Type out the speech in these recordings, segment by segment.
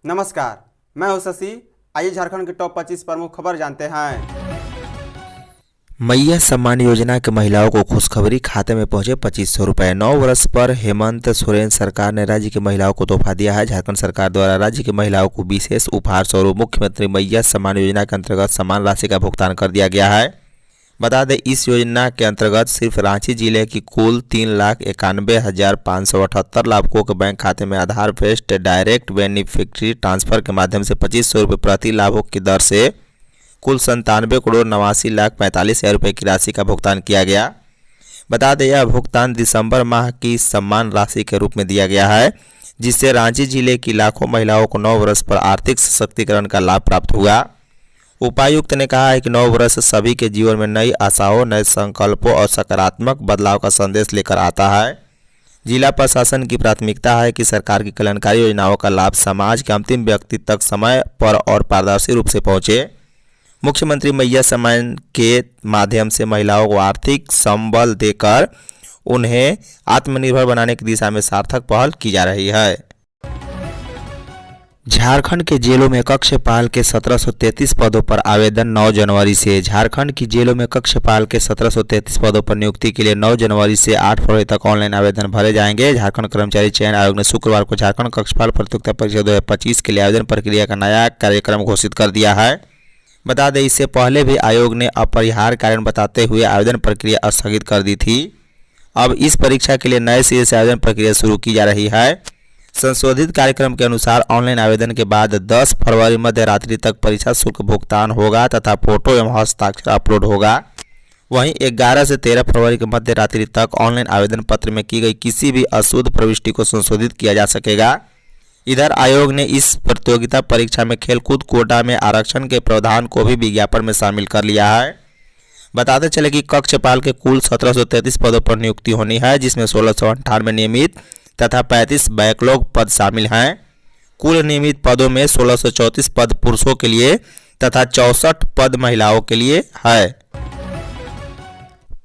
नमस्कार, मैं हूं शशि। आइए झारखंड की टॉप 25 प्रमुख खबर जानते हैं। मैया सम्मान योजना के महिलाओं को खुशखबरी, खाते में पहुंचे 2500 रुपए। 9 वर्ष पर हेमंत सोरेन सरकार ने राज्य की महिलाओं को तोहफा दिया है। झारखंड सरकार द्वारा राज्य की महिलाओं को विशेष उपहार स्वरूप मुख्यमंत्री मैया सम्मान योजना के अंतर्गत सम्मान राशि का भुगतान कर दिया गया है। बता दें, इस योजना के अंतर्गत सिर्फ रांची जिले की कुल 3,91,578 लाभुकों के बैंक खाते में आधार बेस्ड डायरेक्ट बेनिफिशियरी ट्रांसफर के माध्यम से 2500 रुपये प्रति लाभुक की दर से कुल 97,89,45,000 रुपये की राशि का भुगतान किया गया। बता दें, यह भुगतान दिसंबर माह की सम्मान राशि के रूप में दिया गया है, जिससे रांची जिले की लाखों महिलाओं को 9 वर्ष पर आर्थिक सशक्तिकरण का लाभ प्राप्त हुआ। उपायुक्त ने कहा है कि 9 वर्ष सभी के जीवन में नई आशाओं, नए संकल्पों और सकारात्मक बदलाव का संदेश लेकर आता है। जिला प्रशासन की प्राथमिकता है कि सरकार की कल्याणकारी योजनाओं का लाभ समाज के अंतिम व्यक्ति तक समय पर और पारदर्शी रूप से पहुंचे। मुख्यमंत्री मैया सम्मान के माध्यम से महिलाओं को आर्थिक संबल देकर उन्हें आत्मनिर्भर बनाने की दिशा में सार्थक पहल की जा रही है। झारखंड के जेलों में कक्षपाल के 1733 पदों पर आवेदन 9 जनवरी से। झारखंड की जेलों में कक्षपाल के 1733 पदों पर नियुक्ति के लिए 9 जनवरी से 8 फरवरी तक ऑनलाइन आवेदन भरे जाएंगे। झारखंड कर्मचारी चयन आयोग ने शुक्रवार को झारखंड कक्षपाल प्रतियोगिता परीक्षा 2025 के लिए आवेदन प्रक्रिया का नया कार्यक्रम घोषित कर दिया है। बता दें, इससे पहले भी आयोग ने अपरिहार्य कारण बताते हुए आवेदन प्रक्रिया स्थगित कर दी थी। अब इस परीक्षा के लिए नए सिरे से आवेदन प्रक्रिया शुरू की जा रही है। संशोधित कार्यक्रम के अनुसार ऑनलाइन आवेदन के बाद 10 फरवरी मध्य रात्रि तक परीक्षा शुल्क भुगतान होगा तथा फोटो एवं हस्ताक्षर अपलोड होगा। वहीं 11 से 13 फरवरी के मध्य रात्रि तक ऑनलाइन आवेदन पत्र में की गई किसी भी अशुद्ध प्रविष्टि को संशोधित किया जा सकेगा। इधर आयोग ने इस प्रतियोगिता परीक्षा में खेलकूद कोटा में आरक्षण के प्रावधान को भी विज्ञापन में शामिल कर लिया है। बताते चले कि कक्षपाल के कुल 1733 पदों पर नियुक्ति होनी है, जिसमें 1698 नियमित तथा 35 बैकलॉग पद शामिल हैं। कुल नियमित पदों में 1634 पद पुरुषों के लिए तथा 64 पद महिलाओं के लिए है।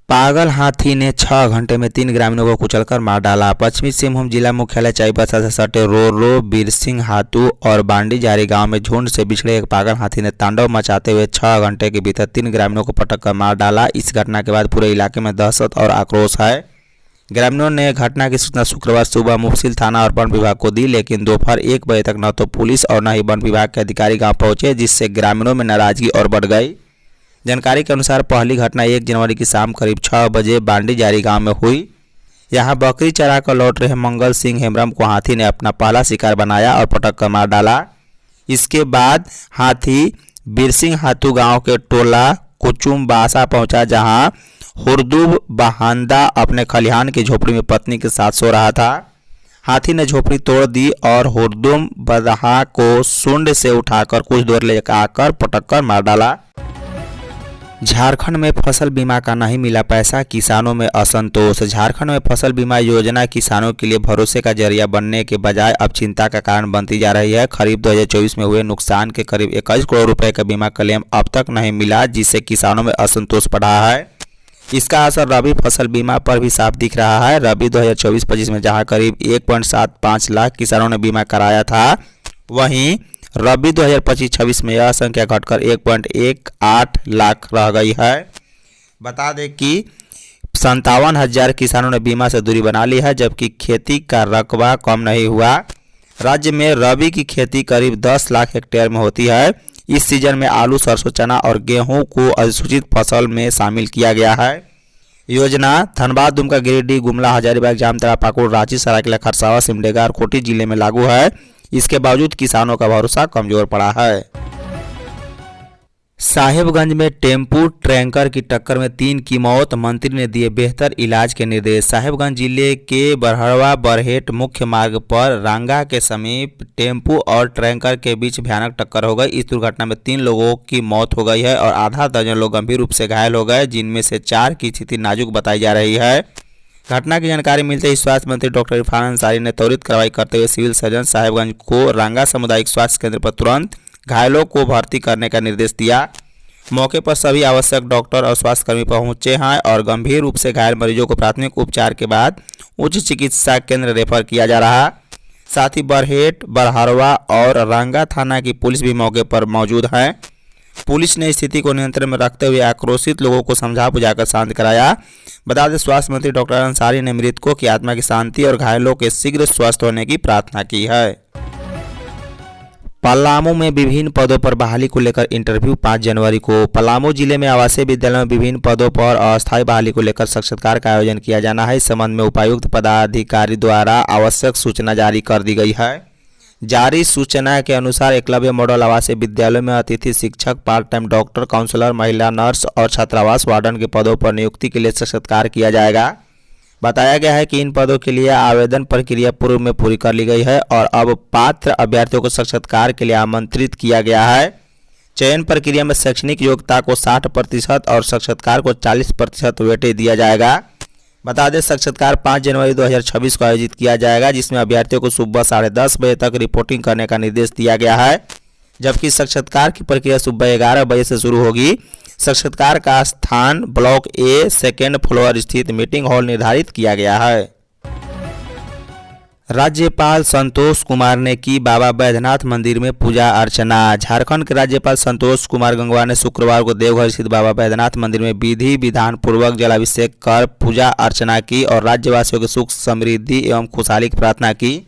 पागल हाथी ने 6 घंटे में 3 ग्रामीणों को कुचलकर मार डाला। पश्चिमी सिंहभूम जिला मुख्यालय चाईबासा से सटे रोरो, बीरसिंह हातू और बांडीजारी गांव में झुंड से बिछड़े एक पागल हाथी ने तांडव मचाते हुए 6 घंटे के भीतर 3 ग्रामीणों को पटक कर मार डाला। इस घटना के बाद पूरे इलाके में दहशत और आक्रोश है। ग्रामीणों ने घटना की सूचना शुक्रवार सुबह मुफस्सिल थाना और वन विभाग को दी, लेकिन दोपहर 1 बजे तक न तो पुलिस और न ही वन विभाग के अधिकारी गांव पहुंचे, जिससे ग्रामीणों में नाराजगी और बढ़ गई। जानकारी के अनुसार पहली घटना 1 जनवरी की शाम करीब 6 बजे बांडीजारी गांव में हुई। यहां बकरी चरा कर लौट रहे मंगल सिंह हेम्ब्रम को हाथी ने अपना पहला शिकार बनाया और पटक कर मार डाला। इसके बाद हाथी बीरसिंह हातू गांव के टोला कुचुम्बासा पहुंचा, जहां हुरदुब बहांदा अपने खलिहान की झोपड़ी में पत्नी के साथ सो रहा था। हाथी ने झोपड़ी तोड़ दी और हुरदुब बदहा को सूंड से उठाकर कुछ दूर ले आकर पटक कर मार डाला। झारखंड में फसल बीमा का नहीं मिला पैसा, किसानों में असंतोष। झारखंड में फसल बीमा योजना किसानों के लिए भरोसे का जरिया बनने के बजाय अब चिंता का कारण बनती जा रही है। खरीफ 2024 में हुए नुकसान के करीब 21 करोड़ रुपए का बीमा क्लेम अब तक नहीं मिला, जिससे किसानों में असंतोष बढ़ा है। इसका असर रबी फसल बीमा पर भी साफ दिख रहा है। रबी 2024-25 में जहां करीब 1.75 लाख किसानों ने बीमा कराया था, वहीं रबी 2025-26 में यह संख्या घटकर 1.18 लाख रह गई है। बता दें कि 57,000 किसानों ने बीमा से दूरी बना ली है, जबकि खेती का रकबा कम नहीं हुआ। राज्य में रबी की खेती करीब 10 लाख हेक्टेयर में होती है। इस सीजन में आलू, सरसों, चना और गेहूं को अधिसूचित फसल में शामिल किया गया है। योजना धनबाद, दुमका, गिरिडीह, गुमला, हजारीबाग, जामताड़ा, पाकुड़, रांची, सरायकेला, खरसावां, सिमडेगा और खूंटी जिले में लागू है। इसके बावजूद किसानों का भरोसा कमजोर पड़ा है। साहेबगंज में टेम्पू ट्रैंकर की टक्कर में 3 की मौत, मंत्री ने दिए बेहतर इलाज के निर्देश। साहेबगंज जिले के बरहड़वा बरहेट मुख्य मार्ग पर रांगा के समीप टेम्पू और ट्रैंकर के बीच भयानक टक्कर हो गई। इस दुर्घटना में 3 लोगों की मौत हो गई है और आधा दर्जन लोग गंभीर रूप से घायल हो गए, जिनमें से 4 की स्थिति नाजुक बताई जा रही है। घटना की जानकारी मिलते ही स्वास्थ्य मंत्री डॉक्टर इरफान अंसारी ने त्वरित कार्रवाई करते हुए सिविल सर्जन साहेबगंज को रांगा सामुदायिक स्वास्थ्य केंद्र पर तुरंत घायलों को भर्ती करने का निर्देश दिया। मौके पर सभी आवश्यक डॉक्टर और स्वास्थ्यकर्मी पहुंचे हैं और गंभीर रूप से घायल मरीजों को प्राथमिक उपचार के बाद उच्च चिकित्सा केंद्र रेफर किया जा रहा। साथ ही बरहेट, बरहरवा और रंगा थाना की पुलिस भी मौके पर मौजूद है। पुलिस ने स्थिति को नियंत्रण में रखते हुए आक्रोशित लोगों को समझा बुझाकर शांत कराया। बता दें, स्वास्थ्य मंत्री डॉक्टर अंसारी ने मृतकों की आत्मा की शांति और घायलों के शीघ्र स्वस्थ होने की प्रार्थना की है। पलामू में विभिन्न पदों पर बहाली को लेकर इंटरव्यू 5 जनवरी को। पलामू जिले में आवासीय विद्यालयों में विभिन्न पदों पर अस्थायी बहाली को लेकर साक्षात्कार का आयोजन किया जाना है। इस संबंध में उपायुक्त पदाधिकारी द्वारा आवश्यक सूचना जारी कर दी गई है। जारी सूचना के अनुसार एकलव्य मॉडल आवासीय विद्यालयों में अतिथि शिक्षक, पार्ट टाइम डॉक्टर, काउंसलर, महिला नर्स और छात्रावास वार्डन के पदों पर नियुक्ति के लिए साक्षात्कार किया जाएगा। बताया गया है कि इन पदों के लिए आवेदन प्रक्रिया पूर्व में पूरी कर ली गई है और अब पात्र अभ्यर्थियों को साक्षात्कार के लिए आमंत्रित किया गया है। चयन प्रक्रिया में शैक्षणिक योग्यता को 60% और साक्षात्कार को 40% वेटेज दिया जाएगा। बता दें, साक्षात्कार 5 जनवरी 2026 को आयोजित किया जाएगा, जिसमें अभ्यर्थियों को सुबह 10:30 बजे तक रिपोर्टिंग करने का निर्देश दिया गया है, जबकि साक्षात्कार की प्रक्रिया सुबह 11 बजे से शुरू होगी। साक्षात्कार का स्थान ब्लॉक ए 2nd फ्लोर स्थित मीटिंग हॉल निर्धारित किया गया है। राज्यपाल संतोष कुमार ने की बाबा बैद्यनाथ मंदिर में पूजा अर्चना। झारखंड के राज्यपाल संतोष कुमार गंगवार ने शुक्रवार को देवघर स्थित बाबा बैद्यनाथ मंदिर में विधि विधान पूर्वक जलाभिषेक कर पूजा अर्चना की और राज्यवासियों के सुख समृद्धि एवं खुशहाली की प्रार्थना की।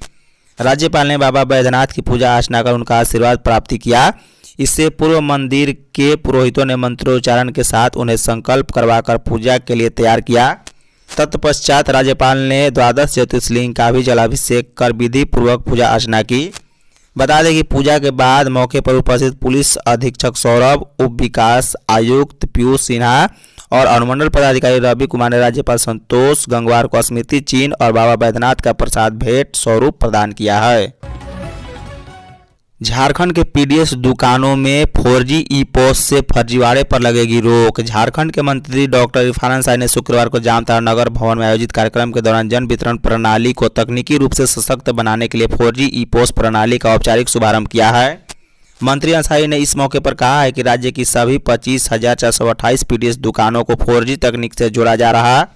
राज्यपाल ने बाबा बैद्यनाथ की पूजा अर्चना कर उनका आशीर्वाद प्राप्ति किया। इससे पूर्व मंदिर के पुरोहितों ने मंत्रोच्चारण के साथ उन्हें संकल्प करवाकर पूजा के लिए तैयार किया। तत्पश्चात राज्यपाल ने 12 ज्योतिर्लिंग का भी जलाभिषेक कर विधि पूर्वक पूजा अर्चना की। बता दें कि पूजा के बाद मौके पर उपस्थित पुलिस अधीक्षक सौरभ, उप विकास आयुक्त पीयूष सिन्हा और अनुमंडल पदाधिकारी रवि कुमार ने राज्यपाल संतोष गंगवार को स्मृति चिन्ह और बाबा बैद्यनाथ का प्रसाद भेंट स्वरूप प्रदान किया है। झारखंड के पीडीएस दुकानों में 4G ई-पोस से फर्जीवाड़े पर लगेगी रोक। झारखंड के मंत्री डॉक्टर इरफान अंसारी ने शुक्रवार को जामताड़ा नगर भवन में आयोजित कार्यक्रम के दौरान जन वितरण प्रणाली को तकनीकी रूप से सशक्त बनाने के लिए 4G ई-पोस प्रणाली का औपचारिक शुभारंभ किया है। मंत्री अंसारी ने इस मौके पर कहा है कि राज्य की सभी 25,428 पीडीएस दुकानों को 4G तकनीक से जोड़ा जा रहा है,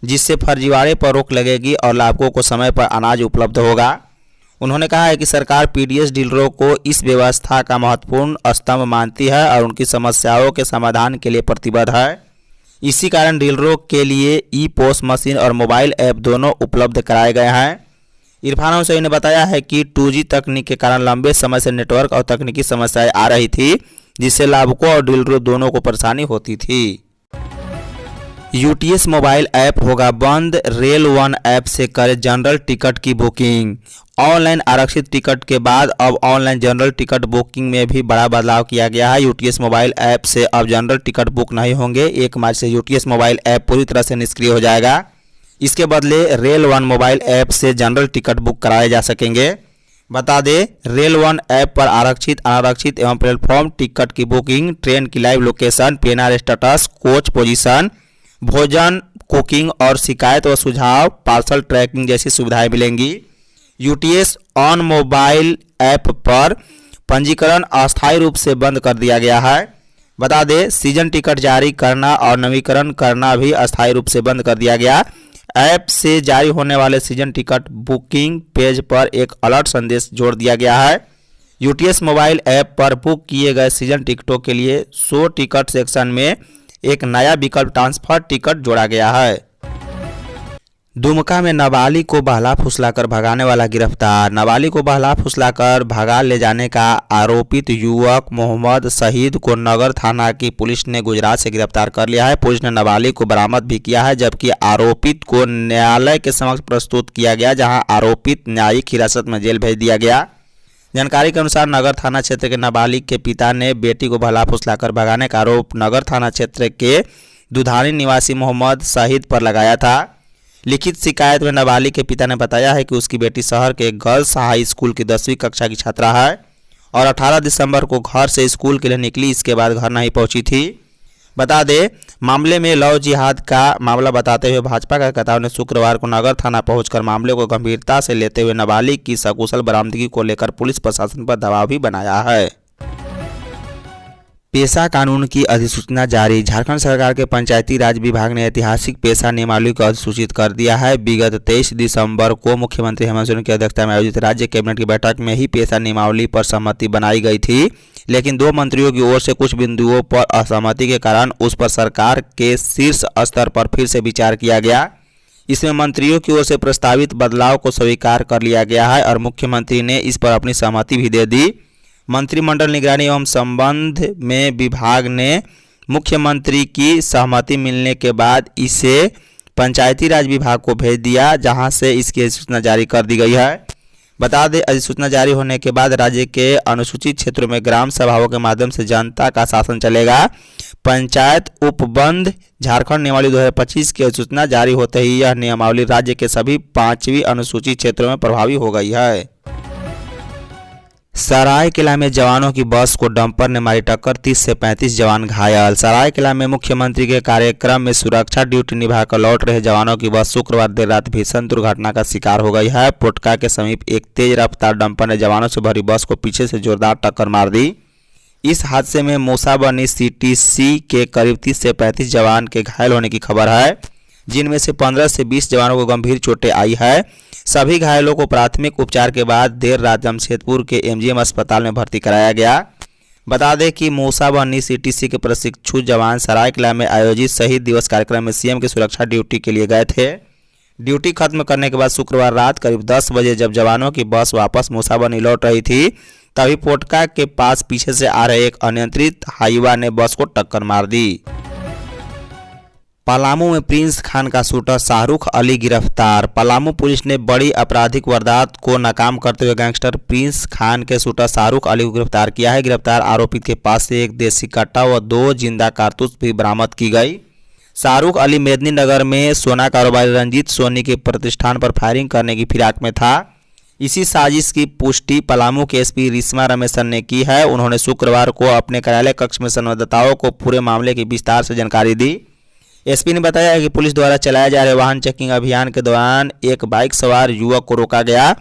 जिससे फर्जीवाड़े पर रोक लगेगी और लाभुकों को समय पर अनाज उपलब्ध होगा। उन्होंने कहा है कि सरकार पीडीएस डीलरों को इस व्यवस्था का महत्वपूर्ण स्तंभ मानती है और उनकी समस्याओं के समाधान के लिए प्रतिबद्ध है। इसी कारण डीलरों के लिए ई-पोस मशीन और मोबाइल ऐप दोनों उपलब्ध कराए गए हैं। इरफान अंसारी ने बताया है कि 2G तकनीक के कारण लंबे समय से नेटवर्क और तकनीकी समस्याएं आ रही थी, जिससे लाभुकों और डीलरों दोनों को परेशानी होती थी। यूटीएस मोबाइल ऐप होगा बंद, रेल वन ऐप से करें जनरल टिकट की बुकिंग। ऑनलाइन आरक्षित टिकट के बाद अब ऑनलाइन जनरल टिकट बुकिंग में भी बड़ा बदलाव किया गया है। यूटीएस मोबाइल ऐप से अब जनरल टिकट बुक नहीं होंगे। 1 मार्च से यूटीएस मोबाइल ऐप पूरी तरह से निष्क्रिय हो जाएगा। इसके बदले रेल वन मोबाइल ऐप से जनरल टिकट बुक कराए जा सकेंगे। बता दें, रेल वन ऐप पर आरक्षित, अनारक्षित एवं प्लेटफॉर्म टिकट की बुकिंग, ट्रेन की live location, PNR status, coach position, भोजन, कुकिंग और शिकायत व सुझाव, पार्सल ट्रैकिंग जैसी सुविधाएं मिलेंगी। यूटीएस ऑन मोबाइल ऐप पर पंजीकरण अस्थायी रूप से बंद कर दिया गया है। बता दें, सीजन टिकट जारी करना और नवीकरण करना भी अस्थायी रूप से बंद कर दिया गया। ऐप से जारी होने वाले सीजन टिकट बुकिंग पेज पर एक अलर्ट संदेश जोड़ दिया गया है। यूटीएस मोबाइल ऐप पर बुक किए गए सीजन टिकटों के लिए शो टिकट सेक्शन में एक नया विकल्प ट्रांसफर टिकट जोड़ा गया है। दुमका में नाबालिग को बहला फुसलाकर भगाने वाला गिरफ्तार। नाबालिग को बहला फुसलाकर भगा ले जाने का आरोपित युवक मोहम्मद शहीद को नगर थाना की पुलिस ने गुजरात से गिरफ्तार कर लिया है। पुलिस ने नाबालिग को बरामद भी किया है, जबकि आरोपित को न्यायालय के समक्ष प्रस्तुत किया गया, जहां आरोपित न्यायिक हिरासत में जेल भेज दिया गया। जानकारी के अनुसार नगर थाना क्षेत्र के नाबालिग के पिता ने बेटी को बहला फुसलाकर भगाने का आरोप नगर थाना क्षेत्र के दुधानी निवासी मोहम्मद शहीद पर लगाया था। लिखित शिकायत में नाबालिग के पिता ने बताया है कि उसकी बेटी शहर के गर्ल्स हाई स्कूल की 10वीं कक्षा की छात्रा है और 18 दिसंबर को घर से स्कूल के लिए निकली, इसके बाद घर नहीं पहुंची थी। बता दें, मामले में लव जिहाद का मामला बताते हुए भाजपा कार्यकर्ताओं ने शुक्रवार को नगर थाना पहुंचकर मामले को गंभीरता से लेते हुए नाबालिग की सकुशल बरामदगी को लेकर पुलिस प्रशासन पर दबाव भी बनाया है। पेशा कानून की अधिसूचना जारी। झारखंड सरकार के पंचायती राज विभाग ने ऐतिहासिक पेशा नियमावली को अधिसूचित कर दिया है। विगत 23 दिसंबर को मुख्यमंत्री हेमंत सोरेन की अध्यक्षता में आयोजित राज्य कैबिनेट की बैठक में ही पेशा नियमावली पर सहमति बनाई गई थी, लेकिन 2 मंत्रियों की ओर से कुछ बिंदुओं पर असहमति के कारण उस पर सरकार के शीर्ष स्तर पर फिर से विचार किया गया। इसमें मंत्रियों की ओर से प्रस्तावित बदलाव को स्वीकार कर लिया गया है और मुख्यमंत्री ने इस पर अपनी सहमति भी दे दी। मंत्रिमंडल निगरानी एवं संबंध में विभाग ने मुख्यमंत्री की सहमति मिलने के बाद इसे पंचायती राज विभाग को भेज दिया, जहां से इसकी अधिसूचना जारी कर दी गई है। बता दें, अधिसूचना जारी होने के बाद राज्य के अनुसूचित क्षेत्रों में ग्राम सभाओं के माध्यम से जनता का शासन चलेगा। पंचायत उपबंध झारखंड नियमावली 2025 की अधिसूचना जारी होते ही यह नियमावली राज्य के सभी 5वीं अनुसूचित क्षेत्रों में प्रभावी हो गई है। सरायकेला में जवानों की बस को डंपर ने मारी टक्कर, 30 से 35 जवान घायल। सरायकेला में मुख्यमंत्री के कार्यक्रम में सुरक्षा ड्यूटी निभाकर लौट रहे जवानों की बस शुक्रवार देर रात भीषण दुर्घटना का शिकार हो गई है। पोटका के समीप एक तेज रफ्तार डंपर ने जवानों से भरी बस को पीछे से जोरदार टक्कर मार दी। इस हादसे में मूसाबनी सीटीसी के करीब 30 से 35 जवान के घायल होने की खबर है, जिनमें से 15 से 20 जवानों को गंभीर चोटें आई है। सभी घायलों को प्राथमिक उपचार के बाद देर रात जमशेदपुर के एमजीएम अस्पताल में भर्ती कराया गया। बता दें कि मूसाबनी सीटीसी के प्रशिक्षु जवान सरायकेला में आयोजित शहीद दिवस कार्यक्रम में सीएम की सुरक्षा ड्यूटी के लिए गए थे। ड्यूटी खत्म करने के बाद शुक्रवार रात करीब 10 बजे जब जवानों की बस वापस मूसाबनी लौट रही थी, तभी पोटका के पास पीछे से आ रहे एक अनियंत्रित हाईवा ने बस को टक्कर मार दी। पलामू में प्रिंस खान का शूटर शाहरुख अली गिरफ्तार। पलामू पुलिस ने बड़ी आपराधिक वारदात को नाकाम करते हुए गैंगस्टर प्रिंस खान के शूटर शाहरुख अली को गिरफ्तार किया है। गिरफ्तार आरोपित के पास से एक देसी कट्टा व 2 जिंदा कारतूस भी बरामद की गई। शाहरुख अली मेदिनीनगर में सोना कारोबारी रंजीत सोनी के प्रतिष्ठान पर फायरिंग करने की फिराक में था। इसी साजिश की पुष्टि पलामू के एसपी रिश्मा रमेशन ने की है। उन्होंने शुक्रवार को अपने कार्यालय कक्ष में संवाददाताओं को पूरे मामले की विस्तार से जानकारी दी। एसपी ने बताया कि पुलिस द्वारा चलाए जा रहे वाहन चेकिंग अभियान के दौरान एक बाइक सवार युवक को रोका गया।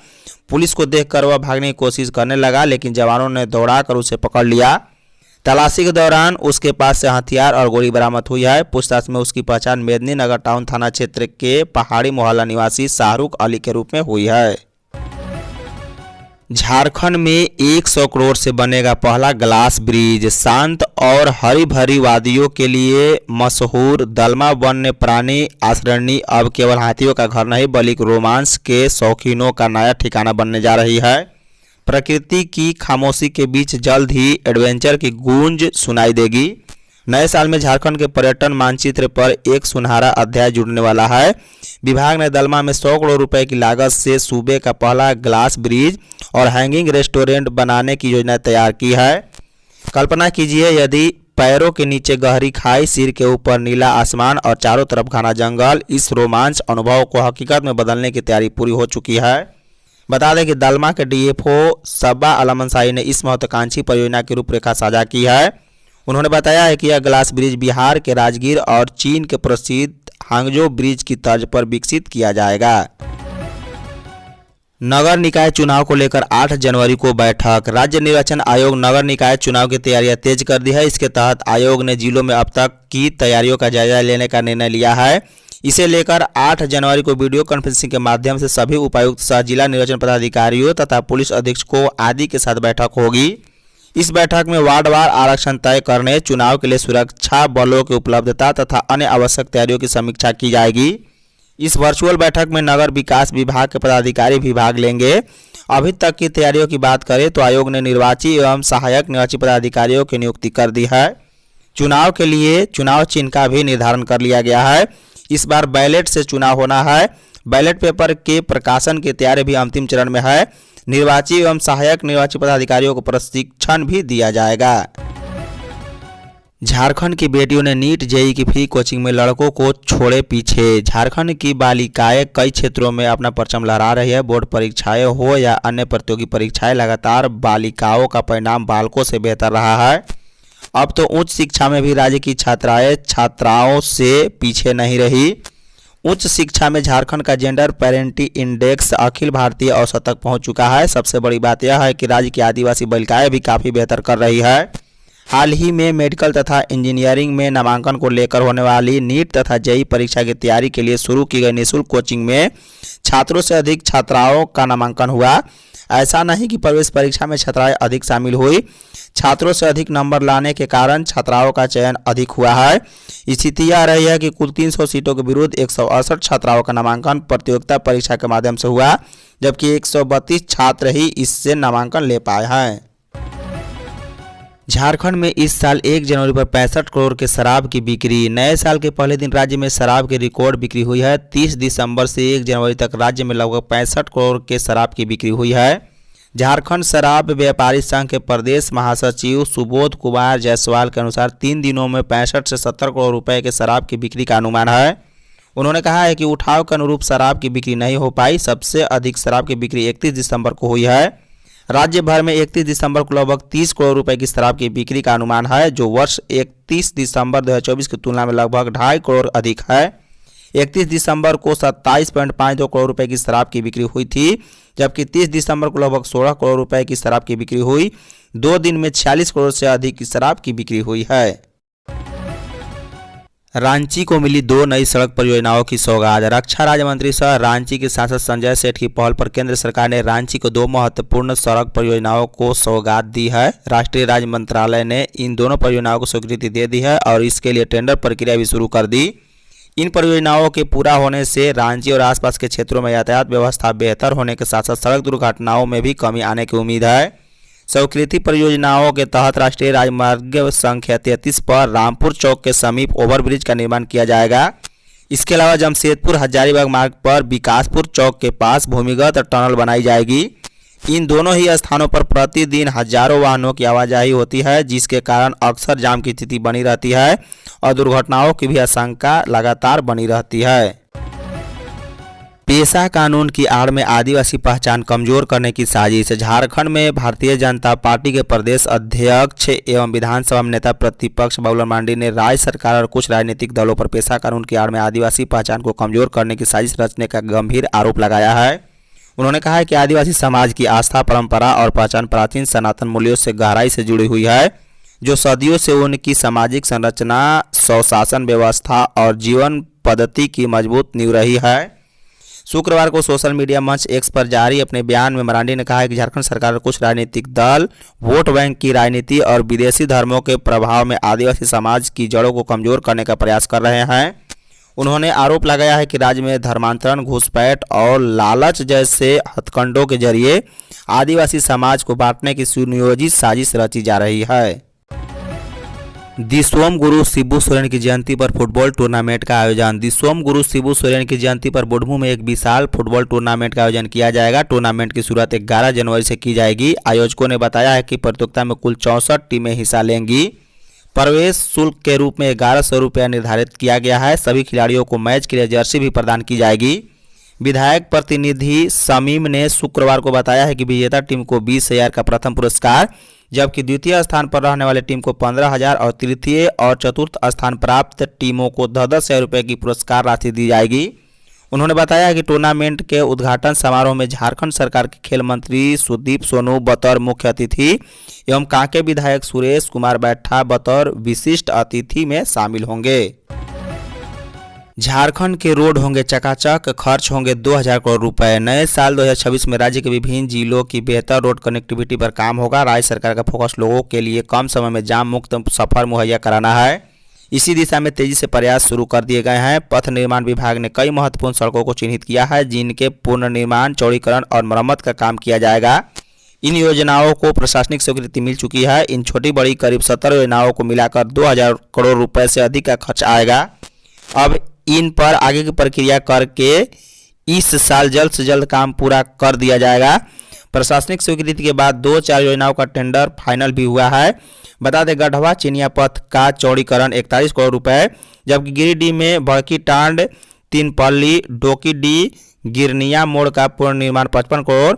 पुलिस को देखकर वह भागने की कोशिश करने लगा, लेकिन जवानों ने दौड़ाकर उसे पकड़ लिया। तलाशी के दौरान उसके पास से हथियार और गोली बरामद हुई है। पूछताछ में उसकी पहचान मेदिनीनगर टाउन थाना क्षेत्र के पहाड़ी मोहल्ला निवासी शाहरुख अली के रूप में हुई है। झारखंड में 100 करोड़ से बनेगा पहला ग्लास ब्रिज। शांत और हरी भरी वादियों के लिए मशहूर दलमा वन्य प्राणी आश्रयणी अब केवल हाथियों का घर नहीं बल्कि रोमांस के शौकीनों का नया ठिकाना बनने जा रही है। प्रकृति की खामोशी के बीच जल्द ही एडवेंचर की गूंज सुनाई देगी। नए साल में झारखंड के पर्यटन मानचित्र पर एक सुनहरा अध्याय जुड़ने वाला है। विभाग ने दलमा में 100 करोड़ रुपए की लागत से सूबे का पहला ग्लास ब्रिज और हैंगिंग रेस्टोरेंट बनाने की योजना तैयार की है। कल्पना कीजिए, यदि पैरों के नीचे गहरी खाई, सिर के ऊपर नीला आसमान और चारों तरफ घना जंगल। इस रोमांच अनुभव को हकीकत में बदलने की तैयारी पूरी हो चुकी है। बता दें कि दलमा के डीएफओ सब्बा आलम अंसारी ने इस महत्वाकांक्षी परियोजना की रूपरेखा साझा की है। उन्होंने बताया है कि यह ग्लास ब्रिज बिहार के राजगीर और चीन के प्रसिद्ध हांगजो ब्रिज की तर्ज पर विकसित किया जाएगा। नगर निकाय चुनाव को लेकर 8 जनवरी को बैठक। राज्य निर्वाचन आयोग नगर निकाय चुनाव की तैयारियां तेज कर दी है। इसके तहत आयोग ने जिलों में अब तक की तैयारियों का जायजा लेने का निर्णय लिया है। इसे लेकर 8 जनवरी को वीडियो कॉन्फ्रेंसिंग के माध्यम से सभी उपायुक्त सह जिला निर्वाचन पदाधिकारियों तथा पुलिस अधीक्षकों आदि के साथ बैठक होगी। इस बैठक में वार्डवार आरक्षण तय करने, चुनाव के लिए सुरक्षा बलों की उपलब्धता तथा अन्य आवश्यक तैयारियों की समीक्षा की जाएगी। इस वर्चुअल बैठक में नगर विकास विभाग के पदाधिकारी भी भाग लेंगे। अभी तक की तैयारियों की बात करें तो आयोग ने निर्वाची एवं सहायक निर्वाची पदाधिकारियों की नियुक्ति कर दी है। चुनाव के लिए चुनाव चिन्ह का भी निर्धारण कर लिया गया है। इस बार बैलेट से चुनाव होना है। बैलेट पेपर के प्रकाशन की तैयारी भी अंतिम चरण में है। निर्वाची एवं सहायक निर्वाची पदाधिकारियों को प्रशिक्षण भी दिया जाएगा। झारखंड की बेटियों ने नीट जेईई की फ्री कोचिंग में लड़कों को छोड़े पीछे। झारखंड की बालिकाएं कई क्षेत्रों में अपना परचम लहरा रही है। बोर्ड परीक्षाएं हो या अन्य प्रतियोगी परीक्षाएं, लगातार बालिकाओं का परिणाम बालकों से बेहतर रहा है। अब तो उच्च शिक्षा में भी राज्य की छात्राओं से पीछे नहीं रही। उच्च शिक्षा में झारखंड का जेंडर पेरेंटी इंडेक्स अखिल भारतीय औसत तक पहुंच चुका है। सबसे बड़ी बात यह है कि राज्य की आदिवासी बालिकाएं भी काफ़ी बेहतर कर रही है। हाल ही में मेडिकल तथा इंजीनियरिंग में नामांकन को लेकर होने वाली नीट तथा जेईई परीक्षा की तैयारी के लिए शुरू की गई निःशुल्क कोचिंग में छात्रों से अधिक छात्राओं का नामांकन हुआ। ऐसा नहीं कि प्रवेश परीक्षा में छात्राएं अधिक शामिल हुई, छात्रों से अधिक नंबर लाने के कारण छात्राओं का चयन अधिक हुआ है। स्थिति यह रही है कि कुल 300 सीटों के विरुद्ध 168 छात्राओं का नामांकन प्रतियोगिता परीक्षा के माध्यम से हुआ, जबकि 132 छात्र ही इससे नामांकन ले पाए हैं। झारखंड में इस साल 1 जनवरी पर 65 करोड़ के शराब की बिक्री। नए साल के पहले दिन राज्य में शराब की रिकॉर्ड बिक्री हुई है। 30 दिसंबर से 1 जनवरी तक राज्य में लगभग 65 करोड़ के शराब की बिक्री हुई है। झारखंड शराब व्यापारी संघ के प्रदेश महासचिव सुबोध कुमार जायसवाल के अनुसार 3 दिनों में 65 से 70 करोड़ रुपए के शराब की बिक्री का अनुमान है। उन्होंने कहा है कि उठाव के अनुरूप शराब की बिक्री नहीं हो पाई। सबसे अधिक शराब की बिक्री 31 दिसंबर को हुई है। राज्य भर में 31 दिसंबर को लगभग 30 करोड़ रुपए की शराब की बिक्री का अनुमान है, जो वर्ष 31 दिसंबर 2024 की तुलना में लगभग 2.5 करोड़ अधिक है। 31 दिसंबर को 27.52 करोड़ रुपए की शराब की बिक्री हुई थी, जबकि 30 दिसंबर को लगभग 16 करोड़ रुपए की शराब की बिक्री हुई। 2 दिन में 46 करोड़ से अधिक की शराब की बिक्री हुई है। रांची को मिली 2 नई सड़क परियोजनाओं की सौगात। रक्षा राज्य मंत्री सह रांची के सांसद संजय सेठ की पहल पर केंद्र सरकार ने रांची को 2 महत्वपूर्ण सड़क परियोजनाओं को सौगात दी है। राष्ट्रीय राज्य मंत्रालय ने इन दोनों परियोजनाओं को स्वीकृति दे दी है और इसके लिए टेंडर प्रक्रिया भी शुरू कर दी। इन परियोजनाओं के पूरा होने से रांची और आसपास के क्षेत्रों में यातायात व्यवस्था बेहतर होने के साथ साथ सड़क दुर्घटनाओं में भी कमी आने की उम्मीद है। स्वीकृति परियोजनाओं के तहत राष्ट्रीय राजमार्ग संख्या 33 पर रामपुर चौक के समीप ओवरब्रिज का निर्माण किया जाएगा। इसके अलावा जमशेदपुर हजारीबाग मार्ग पर विकासपुर चौक के पास भूमिगत टनल बनाई जाएगी। इन दोनों ही स्थानों पर प्रतिदिन हजारों वाहनों की आवाजाही होती है, जिसके कारण अक्सर जाम की स्थिति बनी रहती है और दुर्घटनाओं की भी आशंका लगातार बनी रहती है। पेशा कानून की आड़ में आदिवासी पहचान कमजोर करने की साजिश। झारखंड में भारतीय जनता पार्टी के प्रदेश अध्यक्ष एवं विधानसभा में नेता प्रतिपक्ष बाबूलाल मरांडी ने राज्य सरकार और कुछ राजनीतिक दलों पर पेशा कानून की आड़ में आदिवासी पहचान को कमजोर करने की साजिश रचने का गंभीर आरोप लगाया है। उन्होंने कहा है कि आदिवासी समाज की आस्था, परंपरा और पहचान प्राचीन सनातन मूल्यों से गहराई से जुड़ी हुई है, जो सदियों से उनकी सामाजिक संरचना, स्वशासन व्यवस्था और जीवन पद्धति की मजबूत नींव रही है। शुक्रवार को सोशल मीडिया मंच एक्स पर जारी अपने बयान में मरांडी ने कहा है कि झारखंड सरकार और कुछ राजनीतिक दल वोट बैंक की राजनीति और विदेशी धर्मों के प्रभाव में आदिवासी समाज की जड़ों को कमजोर करने का प्रयास कर रहे हैं। उन्होंने आरोप लगाया है कि राज्य में धर्मांतरण, घुसपैठ और लालच जैसे हथकंडों के जरिए आदिवासी समाज को बांटने की सुनियोजित साजिश रची जा रही है। दिसोम गुरु शिबू सोरेन की जयंती पर फुटबॉल टूर्नामेंट का आयोजन। दिसोम गुरु शिबू सोरेन की जयंती पर बुढ़मू में एक विशाल फुटबॉल टूर्नामेंट का आयोजन किया जाएगा। टूर्नामेंट की शुरुआत 11 जनवरी से की जाएगी। आयोजकों ने बताया है कि प्रतियोगिता में कुल 64 टीमें हिस्सा लेंगी। प्रवेश शुल्क के रूप में 1100 रुपया निर्धारित किया गया है। सभी खिलाड़ियों को मैच के लिए जर्सी भी प्रदान की जाएगी। विधायक प्रतिनिधि शमीम ने शुक्रवार को बताया है कि विजेता टीम को 20,000 का प्रथम पुरस्कार, जबकि द्वितीय स्थान पर रहने वाले टीम को 15,000 और तृतीय और चतुर्थ स्थान प्राप्त टीमों को 10,000 रुपये की पुरस्कार राशि दी जाएगी। उन्होंने बताया कि टूर्नामेंट के उद्घाटन समारोह में झारखंड सरकार के खेल मंत्री सुदीप सोनू बतौर मुख्य अतिथि एवं कांके विधायक सुरेश कुमार बैठा बतौर विशिष्ट अतिथि में शामिल होंगे। झारखंड के रोड होंगे चकाचक, खर्च होंगे 2,000 करोड़ रुपए। नए साल 2026 में राज्य के विभिन्न जिलों की बेहतर रोड कनेक्टिविटी पर काम होगा। राज्य सरकार का फोकस लोगों के लिए कम समय में जाम मुक्त सफर मुहैया कराना है। इसी दिशा में तेजी से प्रयास शुरू कर दिए गए हैं। पथ निर्माण विभाग ने कई महत्वपूर्ण सड़कों को चिन्हित किया है, जिनके पुनर्निर्माण, चौड़ीकरण और मरम्मत का काम किया जाएगा। इन योजनाओं को प्रशासनिक स्वीकृति मिल चुकी है। इन छोटी बड़ी करीब 17 योजनाओं को मिलाकर 2,000 करोड़ रुपए से अधिक का खर्च आएगा। अब इन पर आगे की प्रक्रिया करके इस साल जल्द से जल्द काम पूरा कर दिया जाएगा। प्रशासनिक स्वीकृति के बाद 2-4 योजनाओं का टेंडर फाइनल भी हुआ है। बता दें, गढ़वा चिनिया पथ का चौड़ीकरण 41 करोड़ रुपए, जबकि गिरिडीह में भड़की टांड, तीनपल्ली, डोकीडीह, गिरनिया मोड़ का पुनर्निर्माण 55 करोड़।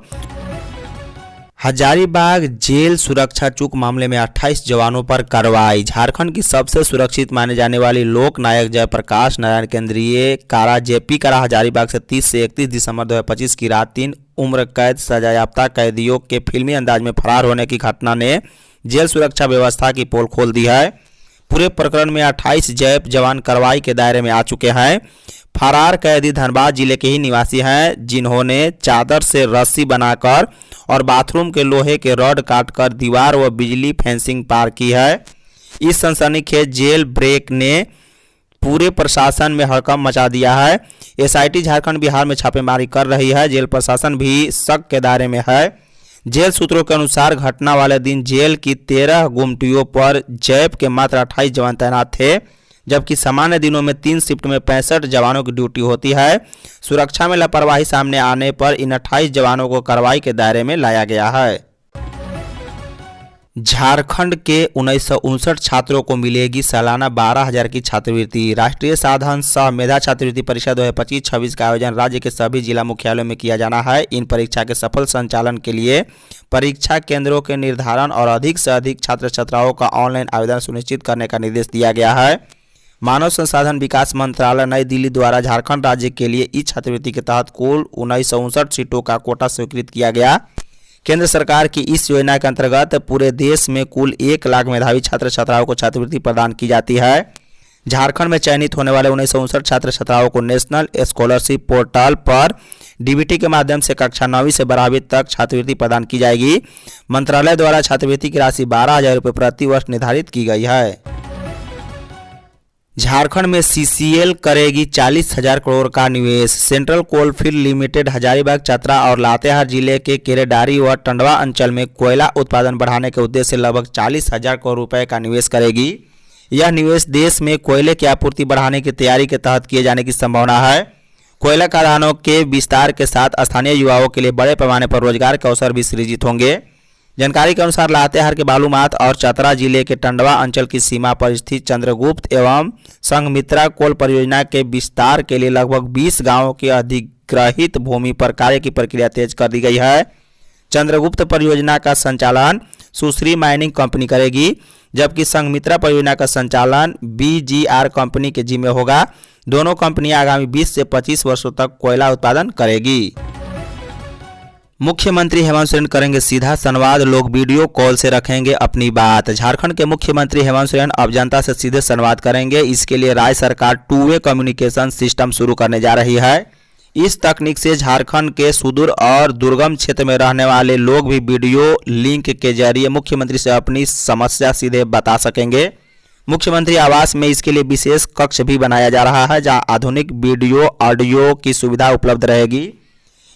हजारीबाग जेल सुरक्षा चूक मामले में 28 जवानों पर कार्रवाई। झारखंड की सबसे सुरक्षित माने जाने वाली लोक नायक जयप्रकाश नारायण केंद्रीय कारा जेपी कारा हजारीबाग से 30 से 31 दिसंबर 2025 की रात 3 उम्र कैद सजायाफ्ता कैदियों के फिल्मी अंदाज में फरार होने की घटना ने जेल सुरक्षा व्यवस्था की पोल खोल दी है। पूरे प्रकरण में 28 जैप जवान कार्रवाई के दायरे में आ चुके हैं। फरार कैदी धनबाद जिले के ही निवासी हैं, जिन्होंने चादर से रस्सी बनाकर और बाथरूम के लोहे के रॉड काटकर दीवार व बिजली फेंसिंग पार की है। इस सनसनीखेज जेल ब्रेक ने पूरे प्रशासन में हड़कंप मचा दिया है। एसआईटी झारखंड बिहार में छापेमारी कर रही है। जेल प्रशासन भी शक के दायरे में है। जेल सूत्रों के अनुसार घटना वाले दिन जेल की 13 गुमटियों पर जैप के मात्र 28 जवान तैनात थे, जबकि सामान्य दिनों में 3 शिफ्ट में 65 जवानों की ड्यूटी होती है। सुरक्षा में लापरवाही सामने आने पर इन 28 जवानों को कार्रवाई के दायरे में लाया गया है। झारखंड के 1959 छात्रों को मिलेगी सालाना 12,000 की छात्रवृत्ति। राष्ट्रीय साधन सह मेधा छात्रवृत्ति परीक्षा 2025-26 का आयोजन राज्य के सभी जिला मुख्यालयों में किया जाना है। इन परीक्षा के सफल संचालन के लिए परीक्षा केंद्रों के निर्धारण और अधिक से अधिक छात्र छात्राओं का ऑनलाइन आवेदन सुनिश्चित करने का निर्देश दिया गया है। मानव संसाधन विकास मंत्रालय नई दिल्ली द्वारा झारखंड राज्य के लिए इस छात्रवृत्ति के तहत कुल 1959 सीटों का कोटा स्वीकृत किया गया। केंद्र सरकार की इस योजना के अंतर्गत पूरे देश में कुल 1 लाख मेधावी छात्र छात्राओं को छात्रवृत्ति प्रदान की जाती है। झारखंड में चयनित होने वाले 1959 छात्र छात्राओं को नेशनल स्कॉलरशिप पोर्टल पर डीबीटी के माध्यम से कक्षा 9वीं से 12वीं तक छात्रवृत्ति प्रदान की जाएगी। मंत्रालय द्वारा छात्रवृत्ति की राशि 12,000 रुपये प्रति वर्ष निर्धारित की गई है। झारखंड में सीसीएल करेगी 40,000 करोड़ का निवेश। Central coalfield limited Hazaribagh, Chatra और लातेहार जिले के केरेडारी व टंडवा अंचल में कोयला उत्पादन बढ़ाने के उद्देश्य से लगभग 40,000 करोड़ रुपए का निवेश करेगी। यह निवेश देश में कोयले की आपूर्ति बढ़ाने की तैयारी के तहत किए जाने की संभावना है। कोयला खदानों के विस्तार के साथ स्थानीय युवाओं के लिए बड़े पैमाने पर रोजगार के अवसर भी सृजित होंगे। जानकारी के अनुसार लातेहार के बालूमाथ और चतरा जिले के टंडवा अंचल की सीमा पर स्थित चंद्रगुप्त एवं संघमित्रा कोल परियोजना के विस्तार के लिए लगभग 20 गांवों की अधिग्रहित भूमि पर कार्य की प्रक्रिया तेज कर दी गई है। चंद्रगुप्त परियोजना का संचालन सुश्री माइनिंग कंपनी करेगी, जबकि संघमित्रा परियोजना का संचालन बीजीआर कंपनी के जिम्मे होगा। दोनों कंपनियां आगामी 20 से 25 वर्षों तक कोयला उत्पादन करेगी। मुख्यमंत्री हेमंत सोरेन करेंगे सीधा संवाद, लोग वीडियो कॉल से रखेंगे अपनी बात। झारखंड के मुख्यमंत्री हेमंत सोरेन अब जनता से सीधे संवाद करेंगे। इसके लिए राज्य सरकार 2-वे कम्युनिकेशन सिस्टम शुरू करने जा रही है। इस तकनीक से झारखंड के सुदूर और दुर्गम क्षेत्र में रहने वाले लोग भी वीडियो लिंक के जरिए मुख्यमंत्री से अपनी समस्या सीधे बता सकेंगे। मुख्यमंत्री आवास में इसके लिए विशेष कक्ष भी बनाया जा रहा है, जहां आधुनिक वीडियो ऑडियो की सुविधा उपलब्ध रहेगी।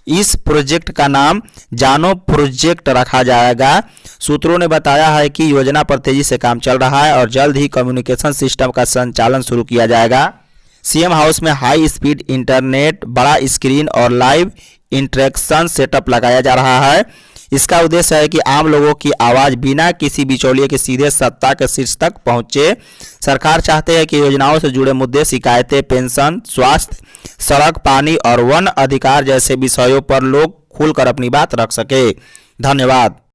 इस प्रोजेक्ट का नाम जानो प्रोजेक्ट रखा जाएगा। सूत्रों ने बताया है कि योजना पर तेजी से काम चल रहा है और जल्द ही कम्युनिकेशन सिस्टम का संचालन शुरू किया जाएगा। सीएम हाउस में हाई स्पीड इंटरनेट, बड़ा स्क्रीन और लाइव इंटरेक्शन सेटअप लगाया जा रहा है। इसका उद्देश्य है कि आम लोगों की आवाज बिना किसी बिचौलिए के सीधे सत्ता के शीर्ष तक पहुंचे। सरकार चाहते हैं कि योजनाओं से जुड़े मुद्दे, शिकायतें, पेंशन, स्वास्थ्य, सड़क, पानी और वन अधिकार जैसे विषयों पर लोग खुलकर अपनी बात रख सके। धन्यवाद।